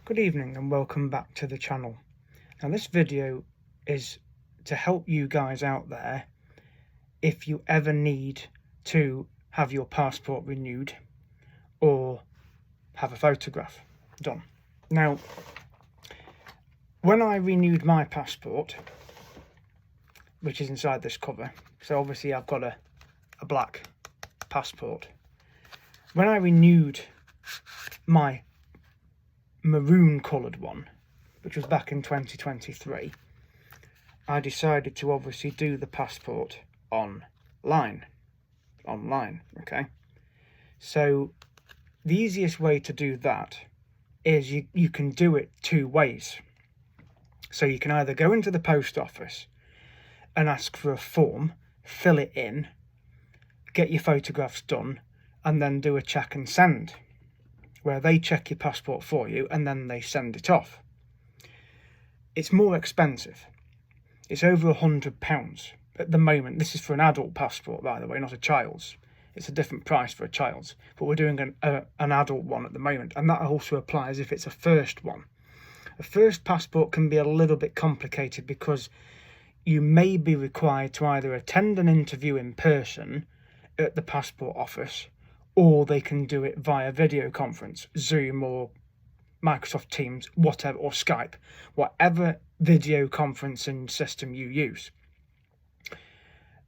Good evening and welcome back to the channel. Now this video is to help you guys out there if you ever need to have your passport renewed or have a photograph done. Now, when I renewed my passport, which is inside this cover, so obviously I've got a black passport. When I renewed my maroon coloured one, which was back in 2023, I decided to obviously do the passport online, okay? So the easiest way to do that is you can do it two ways. So you can either go into the post office and ask for a form, fill it in, get your photographs done, and then do a check and send, where they check your passport for you and then they send it off. It's more expensive. It's over £100 at the moment. This is for an adult passport, by the way, not a child's. It's a different price for a child's, but we're doing an adult one at the moment, and that also applies if it's a first one. A first passport can be a little bit complicated because you may be required to either attend an interview in person at the passport office, or they can do it via video conference, Zoom or Microsoft Teams, whatever, or Skype, whatever video conferencing system you use.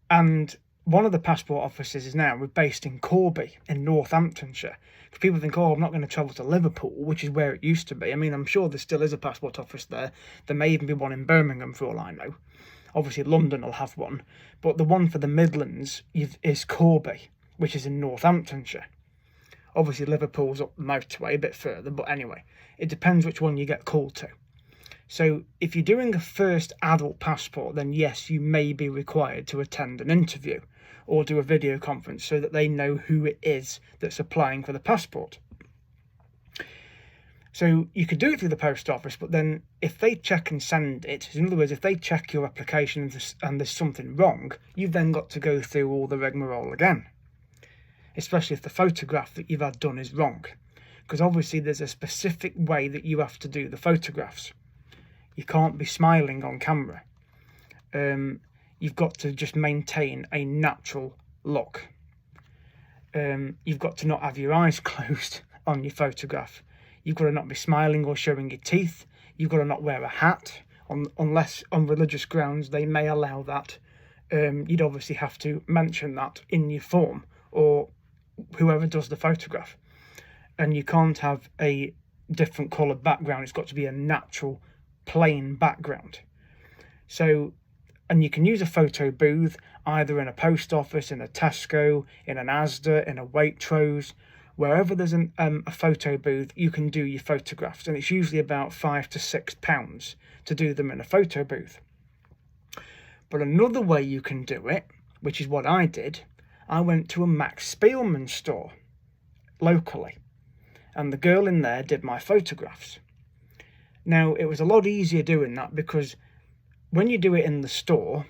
And one of the passport offices is now based in Corby in Northamptonshire. Because people think, oh, I'm not going to travel to Liverpool, which is where it used to be. I mean, I'm sure there still is a passport office there. There may even be one in Birmingham for all I know. Obviously, London will have one. But the one for the Midlands is Corby, which is in Northamptonshire. Obviously, Liverpool's up the motorway a bit further, but anyway, it depends which one you get called to. So if you're doing a first adult passport, then yes, you may be required to attend an interview or do a video conference so that they know who it is that's applying for the passport. So you could do it through the post office, but then if they check and send it, in other words, if they check your application and there's something wrong, you've then got to go through all the rigmarole again. Especially if the photograph that you've had done is wrong. Because obviously there's a specific way that you have to do the photographs. You can't be smiling on camera. You've got to just maintain a natural look. You've got to not have your eyes closed on your photograph. You've got to not be smiling or showing your teeth. You've got to not wear a hat, unless on religious grounds they may allow that. You'd obviously have to mention that in your form, or whoever does the photograph. And you can't have a different coloured background. It's got to be a natural, plain background. So, and you can use a photo booth either in a post office, in a Tesco, in an Asda, in a Waitrose. Wherever there's a photo booth, you can do your photographs, and it's usually about £5 to £6 to do them in a photo booth. But another way you can do it, which is what I did, I went to a Max Spielmann store locally, and the girl in there did my photographs. Now, it was a lot easier doing that because when you do it in the store,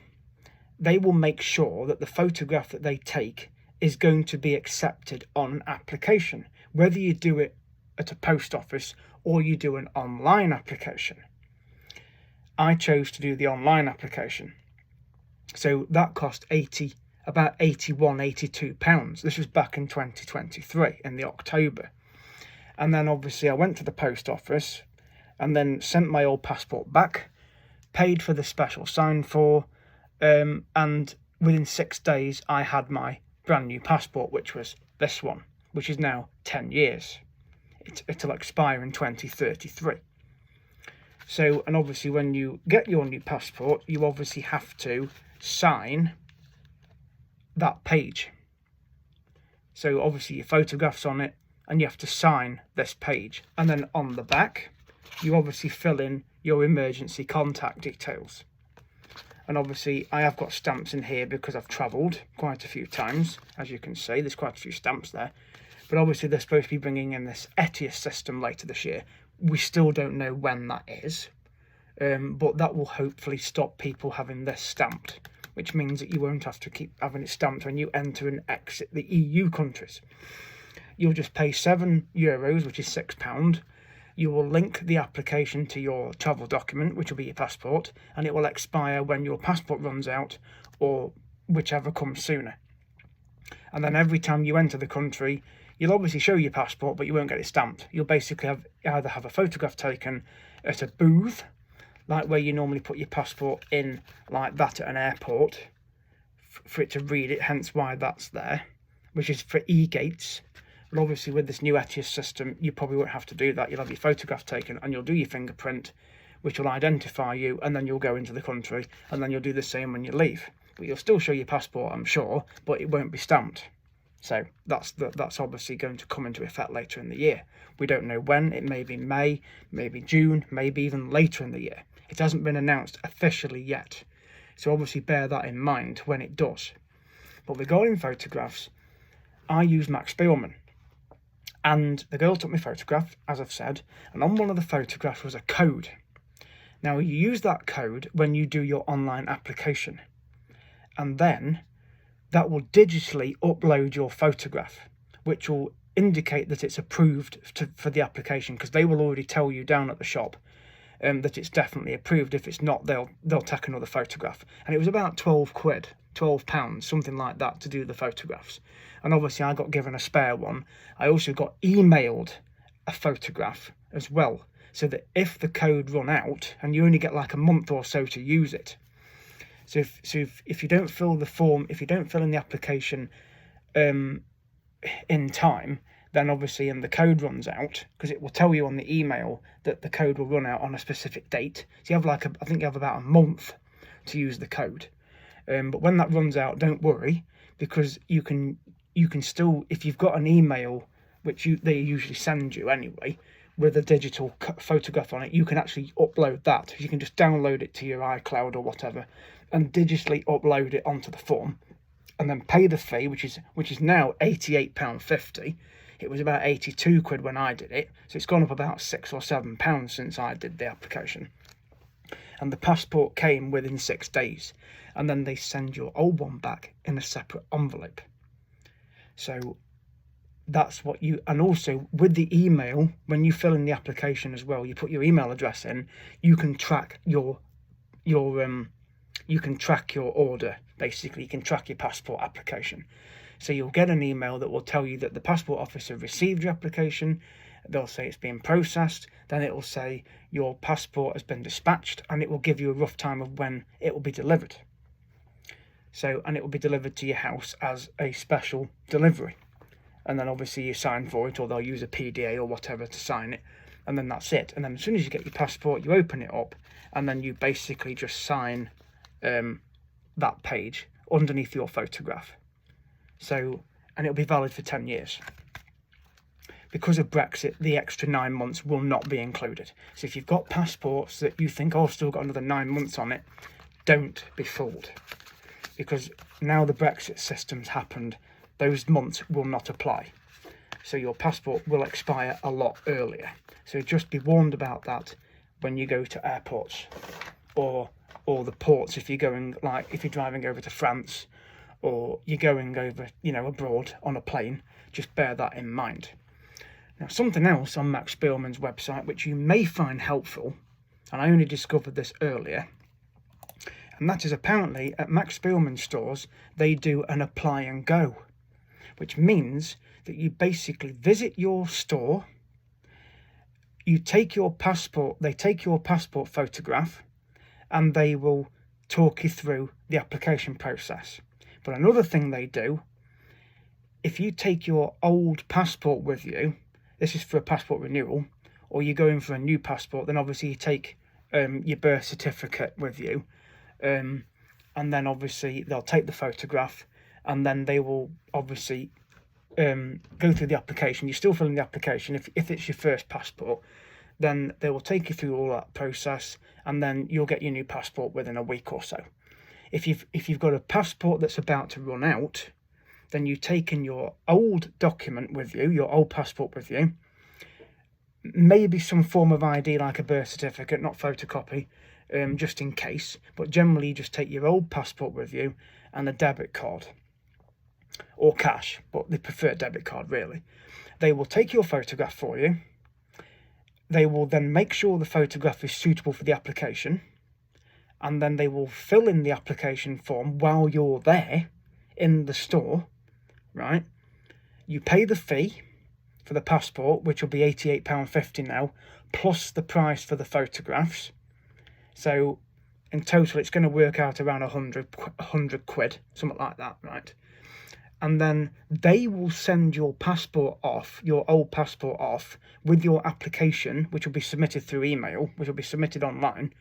they will make sure that the photograph that they take is going to be accepted on application, whether you do it at a post office or you do an online application. I chose to do the online application. So that cost about £81, £82. This was back in 2023, in the October. And then obviously I went to the post office and then sent my old passport back, paid for the special sign for, and within 6 days I had my brand new passport, which was this one, which is now 10 years. It'll expire in 2033. So, and obviously when you get your new passport, you obviously have to sign that page. So obviously your photograph's on it, and you have to sign this page. And then on the back, you obviously fill in your emergency contact details. And obviously I have got stamps in here because I've travelled quite a few times. As you can see, there's quite a few stamps there. But obviously they're supposed to be bringing in this ETIAS system later this year. We still don't know when that is. But that will hopefully stop people having this stamped, which means that you won't have to keep having it stamped when you enter and exit the EU countries. You'll just pay €7, which is £6, You will link the application to your travel document, which will be your passport, and it will expire when your passport runs out or whichever comes sooner. And then every time you enter the country, you'll obviously show your passport, but you won't get it stamped. You'll basically either have a photograph taken at a booth, like where you normally put your passport in like that at an airport, for it to read it, hence why that's there, which is for e-gates. But obviously with this new ETIAS system, you probably won't have to do that. You'll have your photograph taken and you'll do your fingerprint, which will identify you, and then you'll go into the country, and then you'll do the same when you leave. But you'll still show your passport, I'm sure, but it won't be stamped. So that's obviously going to come into effect later in the year. We don't know when. It may be May, maybe June, maybe even later in the year. It hasn't been announced officially yet. So obviously bear that in mind when it does. But regarding photographs, I use Max Spielmann. And the girl took my photograph, as I've said, and on one of the photographs was a code. Now, you use that code when you do your online application, and then that will digitally upload your photograph, which will indicate that it's approved for the application, because they will already tell you down at the shop that it's definitely approved. If it's not, they'll take another photograph. And it was about £12, something like that, to do the photographs. And obviously I got given a spare one. I also got emailed a photograph as well, so that if the code run out, and you only get like a month or so to use it, so if you don't fill the form, if you don't fill in the application in time, then obviously, and the code runs out, because it will tell you on the email that the code will run out on a specific date. So you have I think you have about a month to use the code. But when that runs out, don't worry, because you can still, if you've got an email, which they usually send you anyway, with a digital photograph on it, you can actually upload that. You can just download it to your iCloud or whatever, and digitally upload it onto the form, and then pay the fee, which is now £88.50. It was about 82 quid when I did it, so it's gone up about £6 or £7 since I did the application. And the passport came within 6 days, and then they send your old one back in a separate envelope. So that's what you, and also with the email, when you fill in the application as well, you put your email address in, you can track your order. Basically, you can track your passport application. So you'll get an email that will tell you that the passport officer received your application. They'll say it's being processed. Then it will say your passport has been dispatched, and it will give you a rough time of when it will be delivered. So, and it will be delivered to your house as a special delivery. And then obviously you sign for it, or they'll use a PDA or whatever to sign it. And then that's it. And then as soon as you get your passport, you open it up, and then you basically just sign that page underneath your photograph. So, and it'll be valid for 10 years. Because of Brexit, the extra 9 months will not be included. So if you've got passports that you think, oh, I've still got another 9 months on it, don't be fooled. Because now the Brexit system's happened, those months will not apply. So your passport will expire a lot earlier. So just be warned about that when you go to airports or the ports, if you're going, like if you're driving over to France, or you're going over, abroad on a plane. Just bear that in mind. Now, something else on Max Spielmann's website which you may find helpful, and I only discovered this earlier, and that is apparently at Max Spielmann stores they do an apply and go, which means that you basically visit your store, you take your passport, they take your passport photograph, and they will talk you through the application process. But another thing they do, if you take your old passport with you, this is for a passport renewal, or you're going for a new passport, then obviously you take your birth certificate with you, and then obviously they'll take the photograph, and then they will obviously go through the application. You're still filling the application. If it's your first passport, then they will take you through all that process, and then you'll get your new passport within a week or so. If you've got a passport that's about to run out, then you take in your old document with you, your old passport with you, maybe some form of ID like a birth certificate, not photocopy, just in case, but generally you just take your old passport with you and a debit card, or cash, but they prefer debit card really. They will take your photograph for you, they will then make sure the photograph is suitable for the application, and then they will fill in the application form while you're there in the store, right? You pay the fee for the passport, which will be £88.50 now, plus the price for the photographs. So in total, it's going to work out around 100 quid, something like that, right? And then they will send your passport off, your old passport off, with your application, which will be submitted through email, which will be submitted online.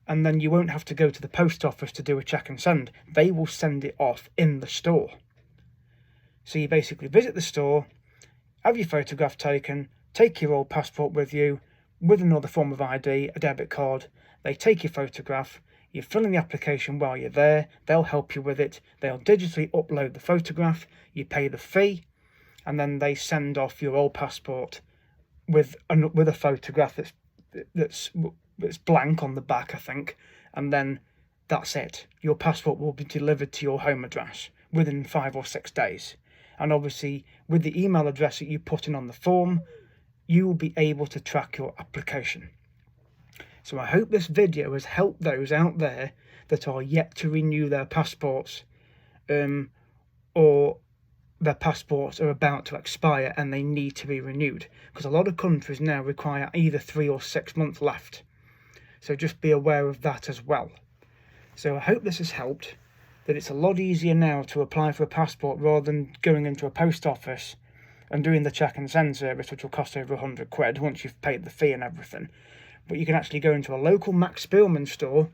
And then you won't have to go to the post office to do a check and send. They will send it off in the store. So you basically visit the store, have your photograph taken, take your old passport with you, with another form of ID, a debit card. They take your photograph, you fill in the application while you're there, they'll help you with it, they'll digitally upload the photograph, you pay the fee, and then they send off your old passport with a photograph that's blank on the back, I think, and then that's it. Your passport will be delivered to your home address within 5 or 6 days. And obviously, with the email address that you put in on the form, you will be able to track your application. So I hope this video has helped those out there that are yet to renew their passports, or their passports are about to expire and they need to be renewed. Because a lot of countries now require either 3 or 6 months left. So just be aware of that as well. So I hope this has helped, that it's a lot easier now to apply for a passport rather than going into a post office and doing the check and send service, which will cost over 100 quid once you've paid the fee and everything. But you can actually go into a local Max Spielmann store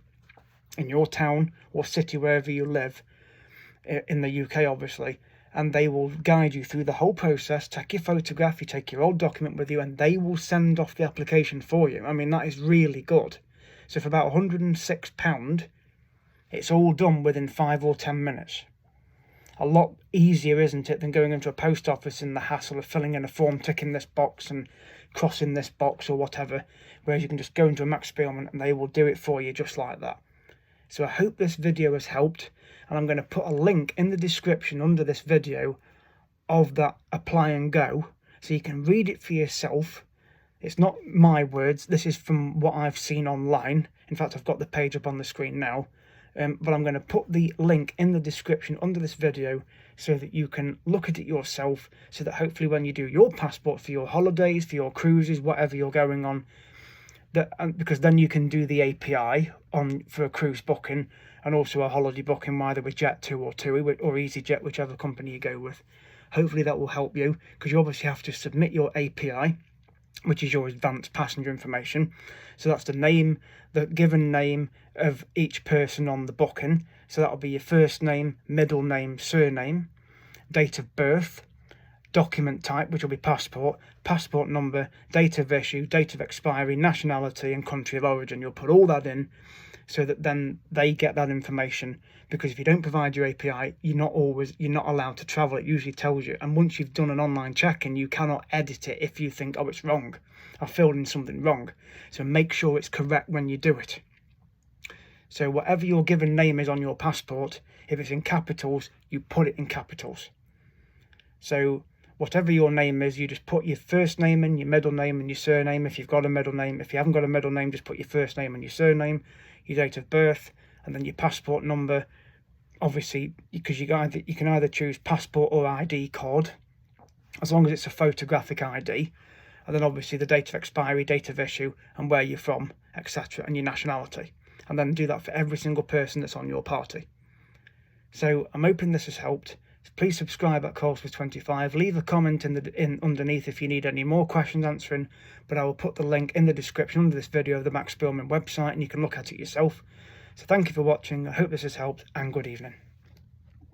in your town or city, wherever you live, in the UK obviously, and they will guide you through the whole process, take your photograph, you take your old document with you, and they will send off the application for you. I mean, that is really good. So for about £106, it's all done within 5 or 10 minutes. A lot easier, isn't it, than going into a post office in the hassle of filling in a form, ticking this box and crossing this box or whatever, whereas you can just go into a Max Spielmann and they will do it for you just like that. So I hope this video has helped, and I'm going to put a link in the description under this video of that Apply and Go, so you can read it for yourself. It's not my words, this is from what I've seen online. In fact, I've got the page up on the screen now. But I'm going to put the link in the description under this video so that you can look at it yourself, so that hopefully when you do your passport for your holidays, for your cruises, whatever you're going on, because then you can do the API for a cruise booking and also a holiday booking, either with Jet2 or TUI or EasyJet, whichever company you go with. Hopefully that will help you, because you obviously have to submit your API, which is your advanced passenger information. So that's the name, the given name of each person on the booking. So that'll be your first name, middle name, surname, date of birth, document type, which will be passport, passport number, date of issue, date of expiry, nationality and country of origin. You'll put all that in so that then they get that information, because if you don't provide your API, you're not allowed to travel. It usually tells you, and once you've done an online check-in, you cannot edit it if you think, oh, it's wrong, I filled in something wrong. So make sure it's correct when you do it. So whatever your given name is on your passport, if it's in capitals, you put it in capitals. So whatever your name is, you just put your first name in, your middle name and your surname if you've got a middle name. If you haven't got a middle name, just put your first name and your surname, your date of birth, and then your passport number. Obviously, because you can either choose passport or ID card, as long as it's a photographic ID, and then obviously the date of expiry, date of issue, and where you're from, etc., and your nationality. And then do that for every single person that's on your party. So I'm hoping this has helped. Please subscribe at Colesworth25. Leave a comment underneath if you need any more questions answering, but I will put the link in the description under this video of the Max Spielmann website, and you can look at it yourself. So thank you for watching. I hope this has helped, and good evening.